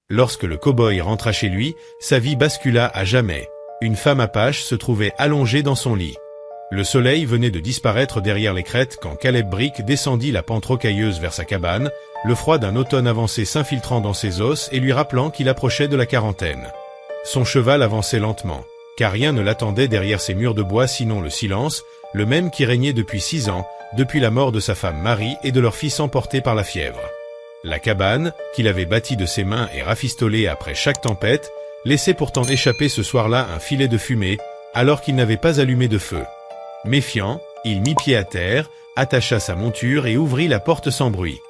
Lorsque le cow-boy rentra chez lui, sa vie bascula à jamais. Une femme apache se trouvait allongée dans son lit. Le soleil venait de disparaître derrière les crêtes quand Caleb Brick descendit la pente rocailleuse vers sa cabane, le froid d'un automne avancé s'infiltrant dans ses os et lui rappelant qu'il approchait de la quarantaine. Son cheval avançait lentement, car rien ne l'attendait derrière ces murs de bois sinon le silence, le même qui régnait depuis 6 ans, depuis la mort de sa femme Marie et de leur fils emporté par la fièvre. La cabane, qu'il avait bâtie de ses mains et rafistolée après chaque tempête, laissait pourtant échapper ce soir-là un filet de fumée, alors qu'il n'avait pas allumé de feu. Méfiant, il mit pied à terre, attacha sa monture et ouvrit la porte sans bruit.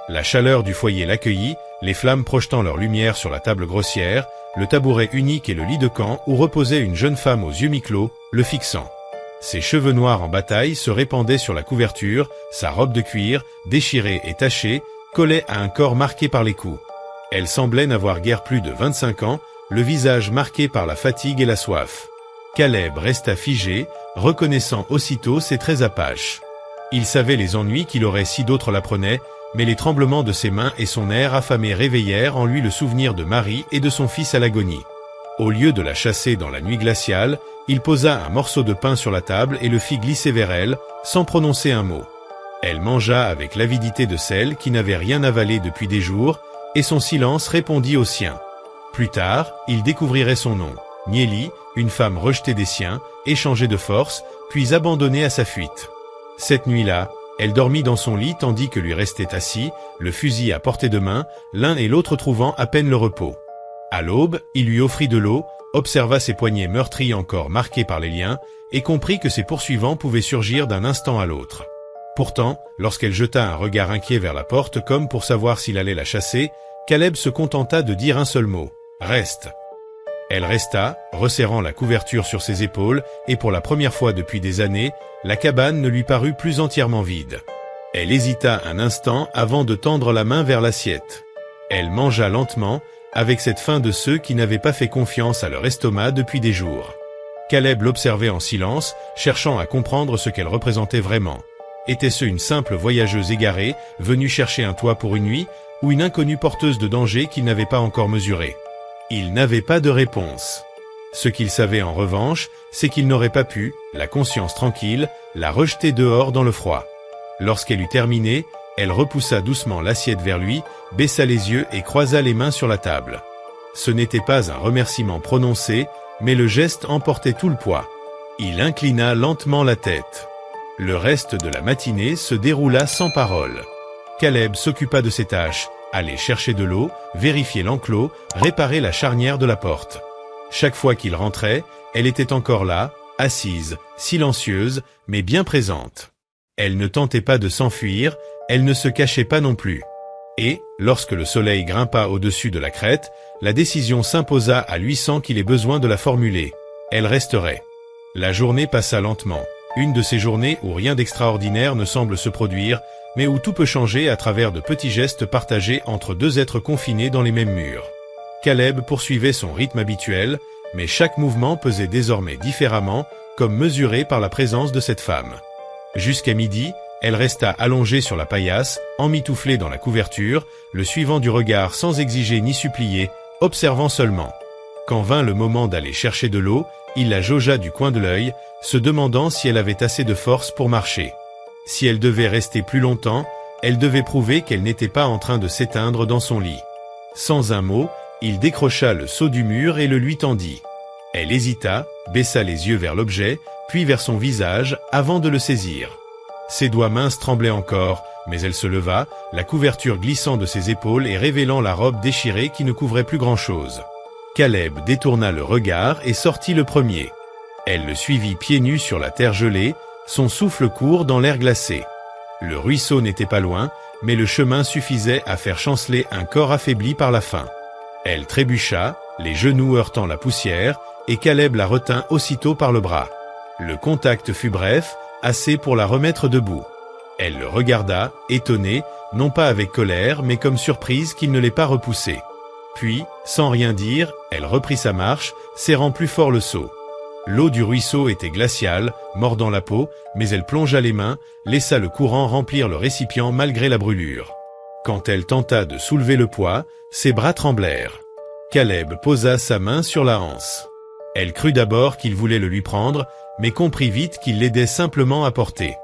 La chaleur du foyer l'accueillit, les flammes projetant leur lumière sur la table grossière, le tabouret unique et le lit de camp où reposait une jeune femme aux yeux mi-clos, le fixant. Ses cheveux noirs en bataille se répandaient sur la couverture, sa robe de cuir, déchirée et tachée, collait à un corps marqué par les coups. Elle semblait n'avoir guère plus de 25 ans, le visage marqué par la fatigue et la soif. Caleb resta figé, reconnaissant aussitôt ses traits apaches. Il savait les ennuis qu'il aurait si d'autres l'apprenaient, mais les tremblements de ses mains et son air affamé réveillèrent en lui le souvenir de Marie et de son fils à l'agonie. Au lieu de la chasser dans la nuit glaciale, il posa un morceau de pain sur la table et le fit glisser vers elle, sans prononcer un mot. Elle mangea avec l'avidité de celle qui n'avait rien avalé depuis des jours, et son silence répondit au sien. Plus tard, il découvrirait son nom, Nieli, une femme rejetée des siens, échangée de force, puis abandonnée à sa fuite. Cette nuit-là, elle dormit dans son lit tandis que lui restait assis, le fusil à portée de main, l'un et l'autre trouvant à peine le repos. À l'aube, il lui offrit de l'eau, observa ses poignets meurtris encore marqués par les liens, et comprit que ses poursuivants pouvaient surgir d'un instant à l'autre. Pourtant, lorsqu'elle jeta un regard inquiet vers la porte comme pour savoir s'il allait la chasser, Caleb se contenta de dire un seul mot, « Reste ». Elle resta, resserrant la couverture sur ses épaules, et pour la première fois depuis des années, la cabane ne lui parut plus entièrement vide. Elle hésita un instant avant de tendre la main vers l'assiette. Elle mangea lentement, avec cette faim de ceux qui n'avaient pas fait confiance à leur estomac depuis des jours. Caleb l'observait en silence, cherchant à comprendre ce qu'elle représentait vraiment. Était-ce une simple voyageuse égarée, venue chercher un toit pour une nuit, ou une inconnue porteuse de danger qu'il n'avait pas encore mesurée? Il n'avait pas de réponse. Ce qu'il savait en revanche, c'est qu'il n'aurait pas pu, la conscience tranquille, la rejeter dehors dans le froid. Lorsqu'elle eut terminé, elle repoussa doucement l'assiette vers lui, baissa les yeux et croisa les mains sur la table. Ce n'était pas un remerciement prononcé, mais le geste emportait tout le poids. Il inclina lentement la tête. Le reste de la matinée se déroula sans parole. Caleb s'occupa de ses tâches, aller chercher de l'eau, vérifier l'enclos, réparer la charnière de la porte. Chaque fois qu'il rentrait, elle était encore là, assise, silencieuse, mais bien présente. Elle ne tentait pas de s'enfuir, elle ne se cachait pas non plus. Et, lorsque le soleil grimpa au-dessus de la crête, la décision s'imposa à lui sans qu'il ait besoin de la formuler. Elle resterait. La journée passa lentement. Une de ces journées où rien d'extraordinaire ne semble se produire, mais où tout peut changer à travers de petits gestes partagés entre deux êtres confinés dans les mêmes murs. Caleb poursuivait son rythme habituel, mais chaque mouvement pesait désormais différemment, comme mesuré par la présence de cette femme. Jusqu'à midi, elle resta allongée sur la paillasse, emmitouflée dans la couverture, le suivant du regard sans exiger ni supplier, observant seulement. Quand vint le moment d'aller chercher de l'eau, il la jaugea du coin de l'œil, se demandant si elle avait assez de force pour marcher. Si elle devait rester plus longtemps, elle devait prouver qu'elle n'était pas en train de s'éteindre dans son lit. Sans un mot, il décrocha le seau du mur et le lui tendit. Elle hésita, baissa les yeux vers l'objet, puis vers son visage, avant de le saisir. Ses doigts minces tremblaient encore, mais elle se leva, la couverture glissant de ses épaules et révélant la robe déchirée qui ne couvrait plus grand-chose. Caleb détourna le regard et sortit le premier. Elle le suivit pieds nus sur la terre gelée, son souffle court dans l'air glacé. Le ruisseau n'était pas loin, mais le chemin suffisait à faire chanceler un corps affaibli par la faim. Elle trébucha, les genoux heurtant la poussière, et Caleb la retint aussitôt par le bras. Le contact fut bref, assez pour la remettre debout. Elle le regarda, étonnée, non pas avec colère, mais comme surprise qu'il ne l'ait pas repoussée. Puis, sans rien dire, elle reprit sa marche, serrant plus fort le seau. L'eau du ruisseau était glaciale, mordant la peau, mais elle plongea les mains, laissa le courant remplir le récipient malgré la brûlure. Quand elle tenta de soulever le poids, ses bras tremblèrent. Caleb posa sa main sur la anse. Elle crut d'abord qu'il voulait le lui prendre, mais comprit vite qu'il l'aidait simplement à porter.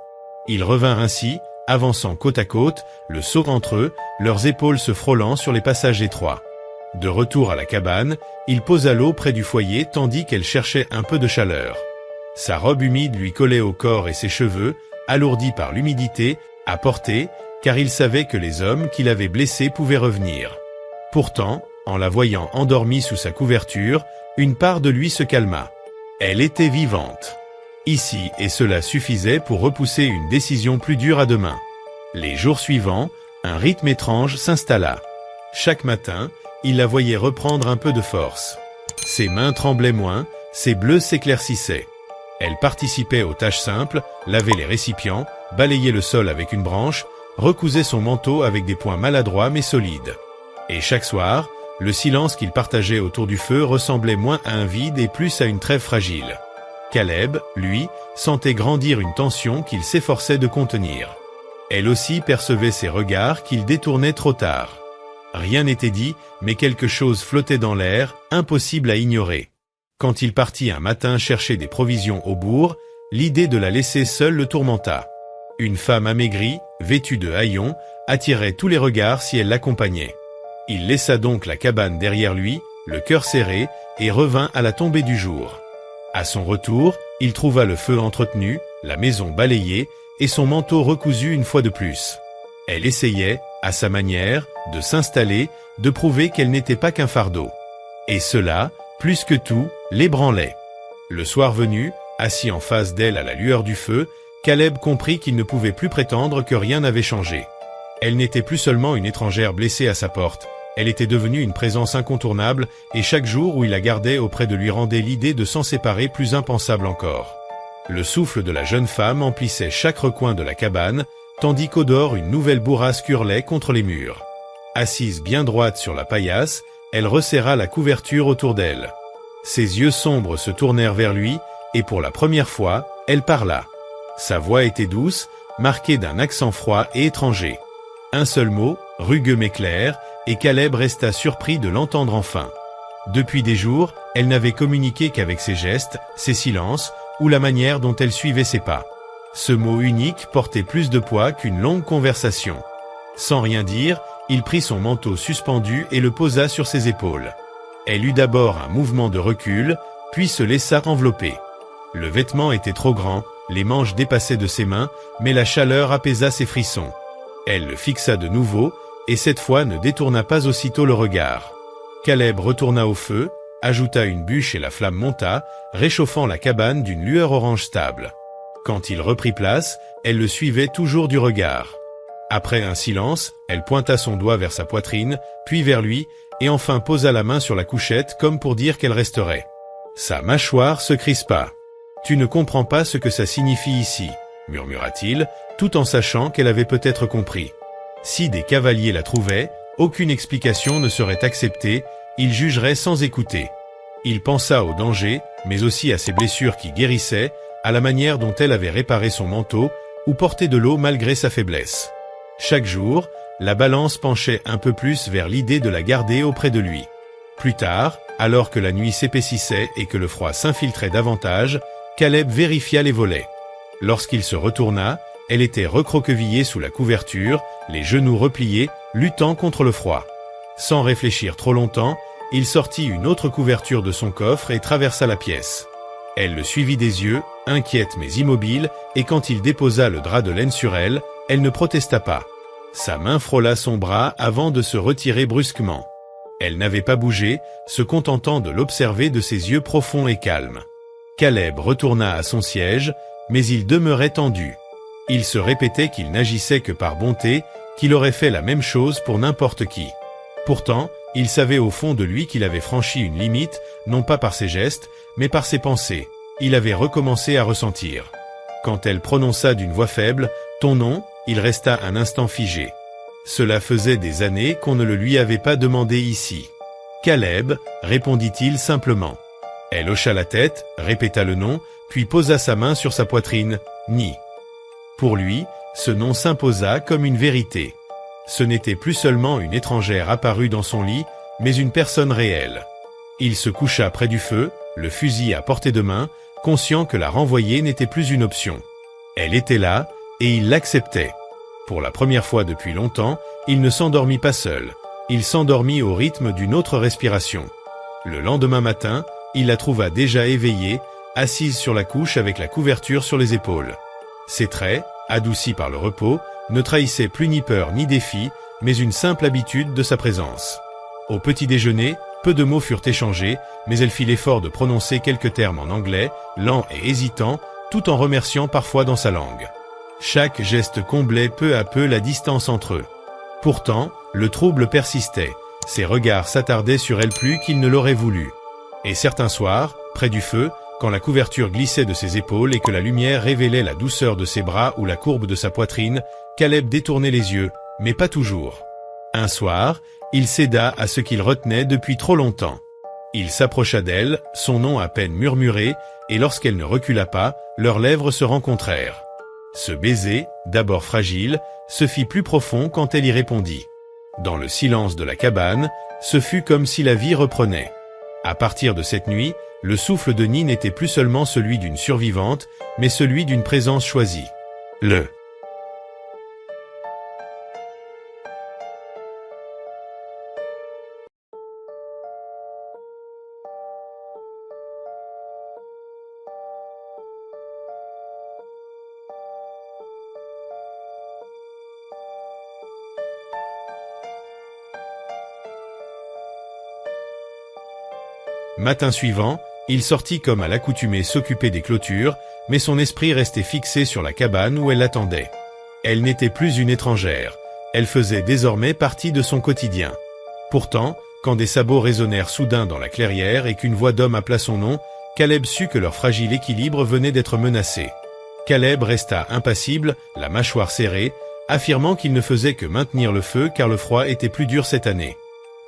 Ils revinrent ainsi, avançant côte à côte, le seau entre eux, leurs épaules se frôlant sur les passages étroits. De retour à la cabane, il posa l'eau près du foyer tandis qu'elle cherchait un peu de chaleur. Sa robe humide lui collait au corps et ses cheveux, alourdis par l'humidité, à porter, car il savait que les hommes qui l'avaient blessé pouvaient revenir. Pourtant, en la voyant endormie sous sa couverture, une part de lui se calma. Elle était vivante. Ici, et cela suffisait pour repousser une décision plus dure à demain. Les jours suivants, un rythme étrange s'installa. Chaque matin, il la voyait reprendre un peu de force. Ses mains tremblaient moins, ses bleus s'éclaircissaient. Elle participait aux tâches simples, lavait les récipients, balayait le sol avec une branche, recousait son manteau avec des points maladroits mais solides. Et chaque soir, le silence qu'ils partageaient autour du feu ressemblait moins à un vide et plus à une trêve fragile. Caleb, lui, sentait grandir une tension qu'il s'efforçait de contenir. Elle aussi percevait ses regards qu'il détournait trop tard. Rien n'était dit, mais quelque chose flottait dans l'air, impossible à ignorer. Quand il partit un matin chercher des provisions au bourg, l'idée de la laisser seule le tourmenta. Une femme amaigrie, vêtue de haillons, attirait tous les regards si elle l'accompagnait. Il laissa donc la cabane derrière lui, le cœur serré, et revint à la tombée du jour. À son retour, il trouva le feu entretenu, la maison balayée, et son manteau recousu une fois de plus. Elle essayait, à sa manière, de s'installer, de prouver qu'elle n'était pas qu'un fardeau. Et cela, plus que tout, l'ébranlait. Le soir venu, assis en face d'elle à la lueur du feu, Caleb comprit qu'il ne pouvait plus prétendre que rien n'avait changé. Elle n'était plus seulement une étrangère blessée à sa porte, elle était devenue une présence incontournable, et chaque jour où il la gardait auprès de lui rendait l'idée de s'en séparer plus impensable encore. Le souffle de la jeune femme emplissait chaque recoin de la cabane, tandis qu'au dehors une nouvelle bourrasque hurlait contre les murs. Assise bien droite sur la paillasse, elle resserra la couverture autour d'elle. Ses yeux sombres se tournèrent vers lui, et pour la première fois, elle parla. Sa voix était douce, marquée d'un accent froid et étranger. Un seul mot, rugueux mais clair, et Caleb resta surpris de l'entendre enfin. Depuis des jours, elle n'avait communiqué qu'avec ses gestes, ses silences, ou la manière dont elle suivait ses pas. Ce mot unique portait plus de poids qu'une longue conversation. Sans rien dire, il prit son manteau suspendu et le posa sur ses épaules. Elle eut d'abord un mouvement de recul, puis se laissa envelopper. Le vêtement était trop grand, les manches dépassaient de ses mains, mais la chaleur apaisa ses frissons. Elle le fixa de nouveau, et cette fois ne détourna pas aussitôt le regard. Caleb retourna au feu, ajouta une bûche et la flamme monta, réchauffant la cabane d'une lueur orange stable. Quand il reprit place, elle le suivait toujours du regard. Après un silence, elle pointa son doigt vers sa poitrine, puis vers lui, et enfin posa la main sur la couchette comme pour dire qu'elle resterait. Sa mâchoire se crispa. « Tu ne comprends pas ce que ça signifie ici », murmura-t-il, tout en sachant qu'elle avait peut-être compris. Si des cavaliers la trouvaient, aucune explication ne serait acceptée, ils jugeraient sans écouter. Il pensa au danger, mais aussi à ses blessures qui guérissaient, à la manière dont elle avait réparé son manteau, ou porté de l'eau malgré sa faiblesse. Chaque jour, la balance penchait un peu plus vers l'idée de la garder auprès de lui. Plus tard, alors que la nuit s'épaississait et que le froid s'infiltrait davantage, Caleb vérifia les volets. Lorsqu'il se retourna, elle était recroquevillée sous la couverture, les genoux repliés, luttant contre le froid. Sans réfléchir trop longtemps, il sortit une autre couverture de son coffre et traversa la pièce. Elle le suivit des yeux, inquiète mais immobile, et quand il déposa le drap de laine sur elle, elle ne protesta pas. Sa main frôla son bras avant de se retirer brusquement. Elle n'avait pas bougé, se contentant de l'observer de ses yeux profonds et calmes. Caleb retourna à son siège, mais il demeurait tendu. Il se répétait qu'il n'agissait que par bonté, qu'il aurait fait la même chose pour n'importe qui. Pourtant, il savait au fond de lui qu'il avait franchi une limite, non pas par ses gestes, mais par ses pensées. Il avait recommencé à ressentir. Quand elle prononça d'une voix faible « Ton nom », il resta un instant figé. Cela faisait des années qu'on ne le lui avait pas demandé ici. « Caleb », répondit-il simplement. Elle hocha la tête, répéta le nom, puis posa sa main sur sa poitrine « Ni ». Pour lui, ce nom s'imposa comme une vérité. Ce n'était plus seulement une étrangère apparue dans son lit, mais une personne réelle. Il se coucha près du feu, le fusil à portée de main, conscient que la renvoyer n'était plus une option. Elle était là, et il l'acceptait. Pour la première fois depuis longtemps, il ne s'endormit pas seul. Il s'endormit au rythme d'une autre respiration. Le lendemain matin, il la trouva déjà éveillée, assise sur la couche avec la couverture sur les épaules. Ses traits, adoucis par le repos, ne trahissaient plus ni peur ni défi, mais une simple habitude de sa présence. Au petit déjeuner, peu de mots furent échangés, mais elle fit l'effort de prononcer quelques termes en anglais, lents et hésitants, tout en remerciant parfois dans sa langue. Chaque geste comblait peu à peu la distance entre eux. Pourtant, le trouble persistait. Ses regards s'attardaient sur elle plus qu'il ne l'aurait voulu. Et certains soirs, près du feu, quand la couverture glissait de ses épaules et que la lumière révélait la douceur de ses bras ou la courbe de sa poitrine, Caleb détournait les yeux, mais pas toujours. Un soir, il céda à ce qu'il retenait depuis trop longtemps. Il s'approcha d'elle, son nom à peine murmuré, et lorsqu'elle ne recula pas, leurs lèvres se rencontrèrent. Ce baiser, d'abord fragile, se fit plus profond quand elle y répondit. Dans le silence de la cabane, ce fut comme si la vie reprenait. À partir de cette nuit, le souffle de Ni n'était plus seulement celui d'une survivante, mais celui d'une présence choisie. Matin suivant, il sortit comme à l'accoutumée s'occuper des clôtures, mais son esprit restait fixé sur la cabane où elle l'attendait. Elle n'était plus une étrangère, elle faisait désormais partie de son quotidien. Pourtant, quand des sabots résonnèrent soudain dans la clairière et qu'une voix d'homme appela son nom, Caleb sut que leur fragile équilibre venait d'être menacé. Caleb resta impassible, la mâchoire serrée, affirmant qu'il ne faisait que maintenir le feu car le froid était plus dur cette année.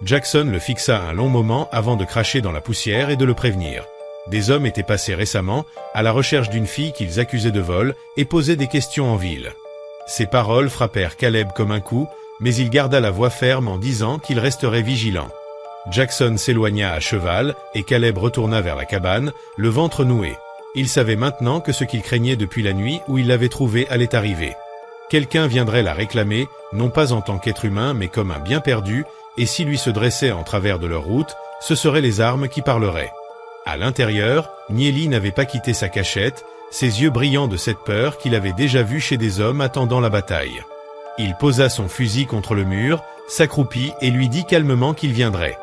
Jackson le fixa un long moment avant de cracher dans la poussière et de le prévenir. Des hommes étaient passés récemment, à la recherche d'une fille qu'ils accusaient de vol, et posaient des questions en ville. Ces paroles frappèrent Caleb comme un coup, mais il garda la voix ferme en disant qu'il resterait vigilant. Jackson s'éloigna à cheval, et Caleb retourna vers la cabane, le ventre noué. Il savait maintenant que ce qu'il craignait depuis la nuit où il l'avait trouvée allait arriver. Quelqu'un viendrait la réclamer, non pas en tant qu'être humain, mais comme un bien perdu, et s'il lui se dressait en travers de leur route, ce seraient les armes qui parleraient. À l'intérieur, Nieli n'avait pas quitté sa cachette, ses yeux brillants de cette peur qu'il avait déjà vue chez des hommes attendant la bataille. Il posa son fusil contre le mur, s'accroupit et lui dit calmement qu'il viendrait.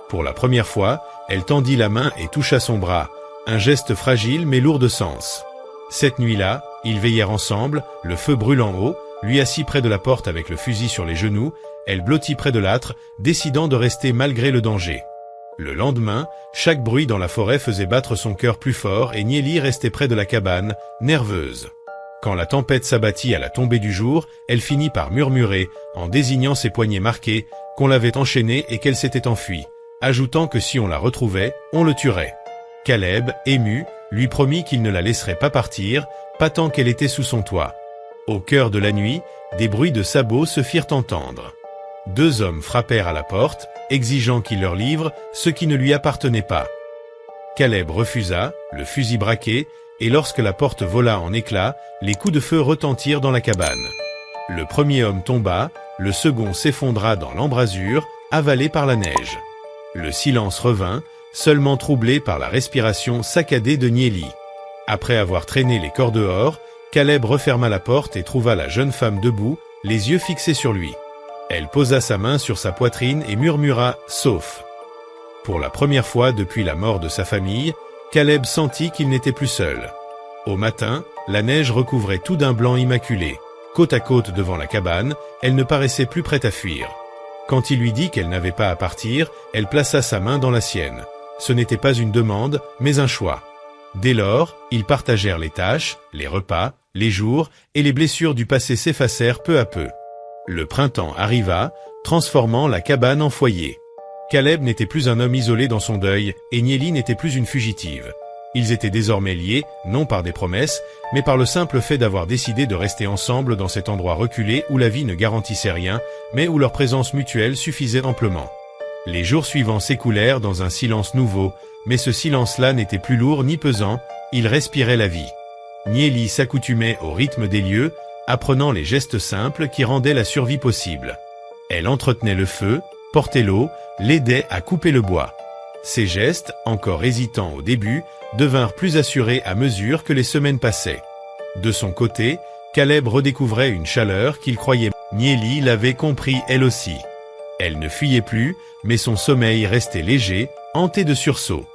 Pour la première fois, elle tendit la main et toucha son bras, un geste fragile mais lourd de sens. Cette nuit-là, ils veillèrent ensemble, le feu brûlant haut, lui assis près de la porte avec le fusil sur les genoux, elle blottit près de l'âtre, décidant de rester malgré le danger. Le lendemain, chaque bruit dans la forêt faisait battre son cœur plus fort et Nieli restait près de la cabane, nerveuse. Quand la tempête s'abattit à la tombée du jour, elle finit par murmurer, en désignant ses poignets marqués, qu'on l'avait enchaînée et qu'elle s'était enfuie, ajoutant que si on la retrouvait, on le tuerait. Caleb, ému, lui promit qu'il ne la laisserait pas partir, pas tant qu'elle était sous son toit. Au cœur de la nuit, des bruits de sabots se firent entendre. 2 hommes frappèrent à la porte, exigeant qu'il leur livre ce qui ne lui appartenait pas. Caleb refusa, le fusil braqué, et lorsque la porte vola en éclats, les coups de feu retentirent dans la cabane. Le premier homme tomba, le second s'effondra dans l'embrasure, avalé par la neige. Le silence revint, seulement troublé par la respiration saccadée de Nieli. Après avoir traîné les corps dehors, Caleb referma la porte et trouva la jeune femme debout, les yeux fixés sur lui. Elle posa sa main sur sa poitrine et murmura « Sauf ». Pour la première fois depuis la mort de sa famille, Caleb sentit qu'il n'était plus seul. Au matin, la neige recouvrait tout d'un blanc immaculé. Côte à côte devant la cabane, elle ne paraissait plus prête à fuir. Quand il lui dit qu'elle n'avait pas à partir, elle plaça sa main dans la sienne. Ce n'était pas une demande, mais un choix. Dès lors, ils partagèrent les tâches, les repas, les jours, et les blessures du passé s'effacèrent peu à peu. Le printemps arriva, transformant la cabane en foyer. Caleb n'était plus un homme isolé dans son deuil, et Nieli n'était plus une fugitive. Ils étaient désormais liés, non par des promesses, mais par le simple fait d'avoir décidé de rester ensemble dans cet endroit reculé où la vie ne garantissait rien, mais où leur présence mutuelle suffisait amplement. Les jours suivants s'écoulèrent dans un silence nouveau, mais ce silence-là n'était plus lourd ni pesant, il respirait la vie. Niélie s'accoutumait au rythme des lieux, apprenant les gestes simples qui rendaient la survie possible. Elle entretenait le feu, portait l'eau, l'aidait à couper le bois. Ses gestes, encore hésitants au début, devinrent plus assurés à mesure que les semaines passaient. De son côté, Caleb redécouvrait une chaleur qu'il croyait. Niélie l'avait compris elle aussi. Elle ne fuyait plus, mais son sommeil restait léger, hanté de sursauts.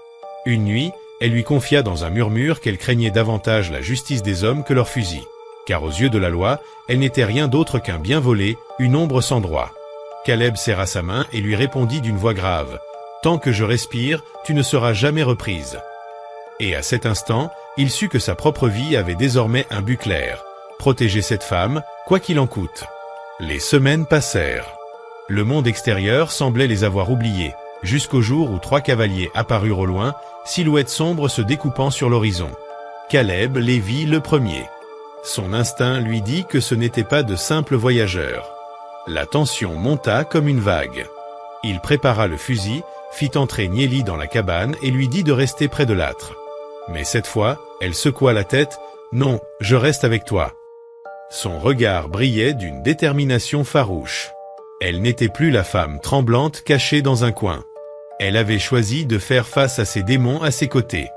Une nuit, elle lui confia dans un murmure qu'elle craignait davantage la justice des hommes que leur fusil. Car aux yeux de la loi, elle n'était rien d'autre qu'un bien volé, une ombre sans droit. Caleb serra sa main et lui répondit d'une voix grave. « Tant que je respire, tu ne seras jamais reprise. » Et à cet instant, il sut que sa propre vie avait désormais un but clair. Protéger cette femme, quoi qu'il en coûte. Les semaines passèrent. Le monde extérieur semblait les avoir oubliés, jusqu'au jour où 3 cavaliers apparurent au loin, silhouettes sombres se découpant sur l'horizon. Caleb les vit le premier. Son instinct lui dit que ce n'étaient pas de simples voyageurs. La tension monta comme une vague. Il prépara le fusil, fit entrer Niélie dans la cabane et lui dit de rester près de l'âtre. Mais cette fois, elle secoua la tête. « Non, je reste avec toi. » Son regard brillait d'une détermination farouche. Elle n'était plus la femme tremblante cachée dans un coin. Elle avait choisi de faire face à ses démons à ses côtés.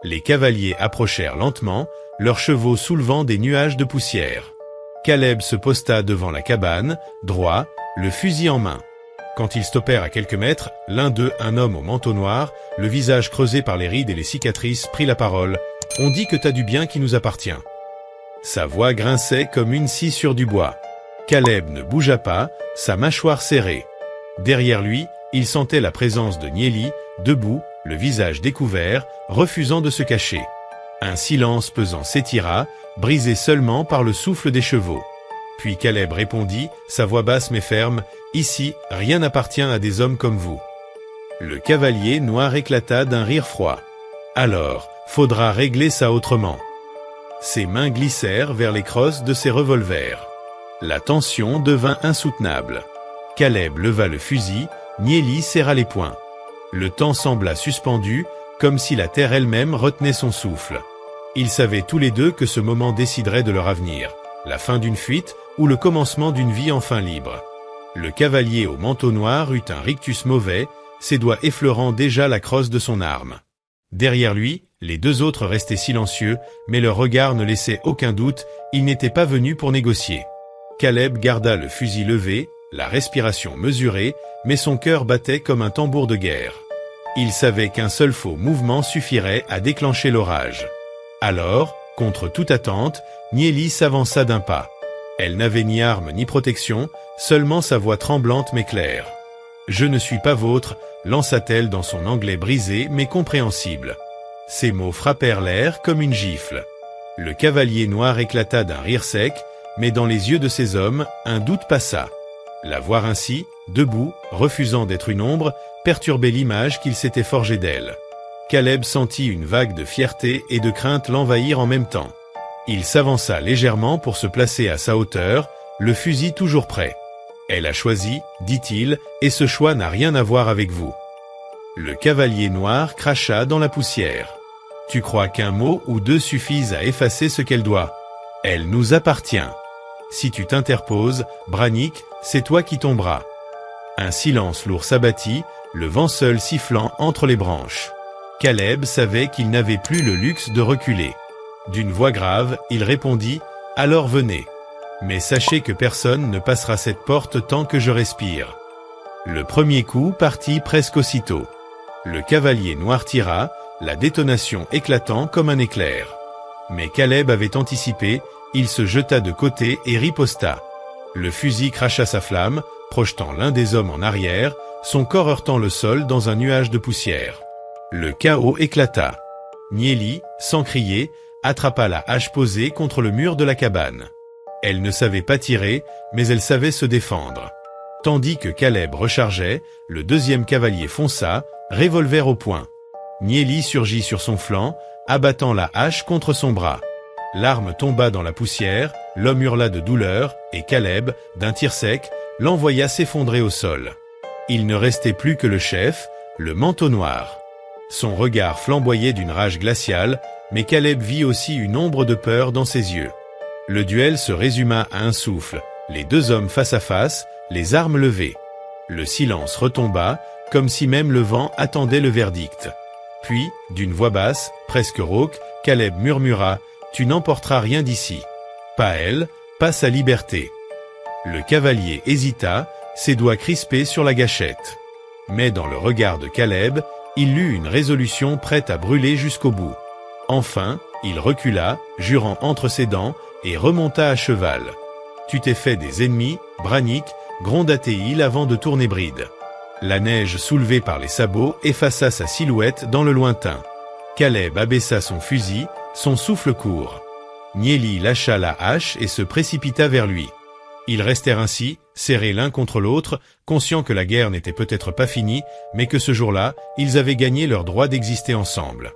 Les cavaliers approchèrent lentement, leurs chevaux soulevant des nuages de poussière. Caleb se posta devant la cabane, droit, le fusil en main. Quand ils stoppèrent à quelques mètres, l'un d'eux, un homme au manteau noir, le visage creusé par les rides et les cicatrices, prit la parole. « On dit que t'as du bien qui nous appartient. » Sa voix grinçait comme une scie sur du bois. Caleb ne bougea pas, sa mâchoire serrée. Derrière lui, il sentait la présence de Niélie, debout, le visage découvert, refusant de se cacher. Un silence pesant s'étira, brisé seulement par le souffle des chevaux. Puis Caleb répondit, sa voix basse mais ferme, « Ici, rien n'appartient à des hommes comme vous. » Le cavalier noir éclata d'un rire froid. « Alors, faudra régler ça autrement. » Ses mains glissèrent vers les crosses de ses revolvers. La tension devint insoutenable. Caleb leva le fusil, Niélie serra les poings. Le temps sembla suspendu, comme si la terre elle-même retenait son souffle. Ils savaient tous les deux que ce moment déciderait de leur avenir, la fin d'une fuite ou le commencement d'une vie enfin libre. Le cavalier au manteau noir eut un rictus mauvais, ses doigts effleurant déjà la crosse de son arme. Derrière lui, les 2 autres restaient silencieux, mais leur regard ne laissait aucun doute, ils n'étaient pas venus pour négocier. Caleb garda le fusil levé, la respiration mesurée, mais son cœur battait comme un tambour de guerre. Il savait qu'un seul faux mouvement suffirait à déclencher l'orage. Alors, contre toute attente, Niélie s'avança d'un pas. Elle n'avait ni arme ni protection, seulement sa voix tremblante mais claire. « Je ne suis pas vôtre », lança-t-elle dans son anglais brisé mais compréhensible. Ces mots frappèrent l'air comme une gifle. Le cavalier noir éclata d'un rire sec, mais dans les yeux de ces hommes, un doute passa. La voir ainsi, debout, refusant d'être une ombre, perturbait l'image qu'il s'était forgée d'elle. Caleb sentit une vague de fierté et de crainte l'envahir en même temps. Il s'avança légèrement pour se placer à sa hauteur, le fusil toujours prêt. « Elle a choisi, dit-il, et ce choix n'a rien à voir avec vous. » Le cavalier noir cracha dans la poussière. « Tu crois qu'un mot ou 2 suffisent à effacer ce qu'elle doit? Elle nous appartient. Si tu t'interposes, Brannick, c'est toi qui tomberas. » Un silence lourd s'abattit, le vent seul sifflant entre les branches. Caleb savait qu'il n'avait plus le luxe de reculer. D'une voix grave, il répondit « Alors venez. Mais sachez que personne ne passera cette porte tant que je respire. » Le premier coup partit presque aussitôt. Le cavalier noir tira, la détonation éclatant comme un éclair. Mais Caleb avait anticipé, il se jeta de côté et riposta. Le fusil cracha sa flamme, projetant l'un des hommes en arrière, son corps heurtant le sol dans un nuage de poussière. Le chaos éclata. Niélie, sans crier, attrapa la hache posée contre le mur de la cabane. Elle ne savait pas tirer, mais elle savait se défendre. Tandis que Caleb rechargeait, le 2e cavalier fonça, revolver au poing. Niélie surgit sur son flanc, abattant la hache contre son bras. L'arme tomba dans la poussière, l'homme hurla de douleur, et Caleb, d'un tir sec, l'envoya s'effondrer au sol. Il ne restait plus que le chef, le manteau noir. Son regard flamboyait d'une rage glaciale, mais Caleb vit aussi une ombre de peur dans ses yeux. Le duel se résuma à un souffle, les deux hommes face à face, les armes levées. Le silence retomba, comme si même le vent attendait le verdict. Puis, d'une voix basse, presque rauque, Caleb murmura « Tu n'emporteras rien d'ici. Pas elle, pas sa liberté. » Le cavalier hésita, ses doigts crispés sur la gâchette. Mais dans le regard de Caleb, il lut une résolution prête à brûler jusqu'au bout. Enfin, il recula, jurant entre ses dents, et remonta à cheval. « Tu t'es fait des ennemis, Brannick » gronda Théil avant de tourner bride. La neige soulevée par les sabots effaça sa silhouette dans le lointain. Caleb abaissa son fusil, son souffle court. Nieli lâcha la hache et se précipita vers lui. Ils restèrent ainsi, serrés l'un contre l'autre, conscients que la guerre n'était peut-être pas finie, mais que ce jour-là, ils avaient gagné leur droit d'exister ensemble.